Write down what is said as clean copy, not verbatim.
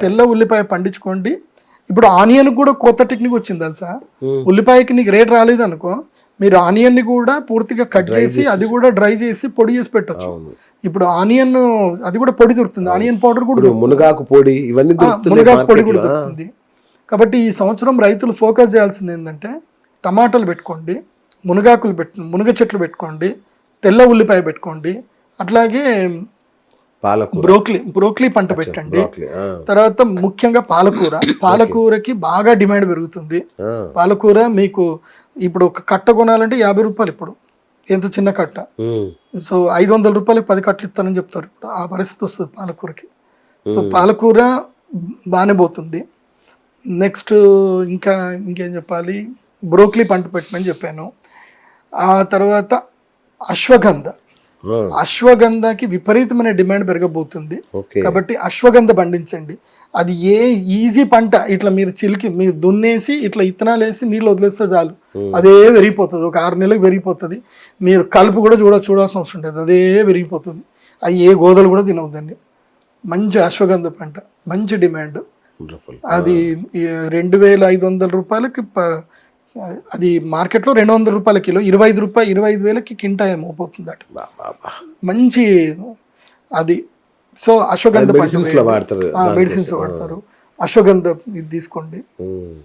తెల్ల ఉల్లిపాయ పండించుకోండి. ఇప్పుడు ఆనియన్ కూడా కొత్త టెక్నిక్ వచ్చింది తెలుసా. ఉల్లిపాయకి నీకు రేట్ రాలేదు అనుకో, మీరు ఆనియన్ ని కూడా పూర్తిగా కట్ చేసి అది కూడా డ్రై చేసి పొడి చేసి పెట్టచ్చు. ఇప్పుడు ఆనియన్ అది కూడా పొడి దొరుకుతుంది, ఆనియన్ పౌడర్ కూడా మునగాకు పొడి, ఇవన్నీ మునగాకు పొడి కూడా దొరుకుతుంది. కాబట్టి ఈ సంవత్సరం రైతులు ఫోకస్ చేయాల్సింది ఏంటంటే టమాటాలు పెట్టుకోండి, మునగ చెట్లు పెట్టుకోండి, తెల్ల ఉల్లిపాయ పెట్టుకోండి, అట్లాగే బ్రోక్లీ పంట పెట్టండి. తర్వాత ముఖ్యంగా పాలకూరకి బాగా డిమాండ్ పెరుగుతుంది. పాలకూర మీకు ఇప్పుడు ఒక కట్ట కొనాలంటే 50 రూపాయలు, ఇప్పుడు ఎంత చిన్న కట్ట. సో 500 రూపాయలకి 10 కట్టలు ఇస్తానని చెప్తారు. ఇప్పుడు ఆ పరిస్థితి వస్తుంది పాలకూరకి. సో పాలకూర బాగానే పోతుంది. నెక్స్ట్ ఇంకేం చెప్పాలి, బ్రోక్లీ పంట పెట్టమని చెప్పాను. ఆ తర్వాత అశ్వగంధకి విపరీతమైన డిమాండ్ పెరగబోతుంది. కాబట్టి అశ్వగంధ పండించండి. అది ఈజీ పంట. ఇట్లా మీరు దున్నేసి ఇట్లా ఇత్తనాలు వేసి నీళ్ళు వదిలేస్తే చాలు, అదే పెరిగిపోతుంది. ఒక 6 నెలలకు పెరిగిపోతుంది. మీరు కలుపు కూడా చూడాల్సిన అవసరం ఉంటుంది, అదే పెరిగిపోతుంది. అవి ఏ గోదలు కూడా తినవద్దండి. మంచి అశ్వగంధ పంట, మంచి డిమాండ్. అది 2500 రూపాయలకి, అది మార్కెట్లో 200 రూపాయల కిలో, 25,000కి కింటా ఏమవుతుంది అట. మంచి అది. సో అశ్వగంధ పంట మెడిసిన్స్ వాడతారు. అశ్వగంధ ఇది తీసుకోండి.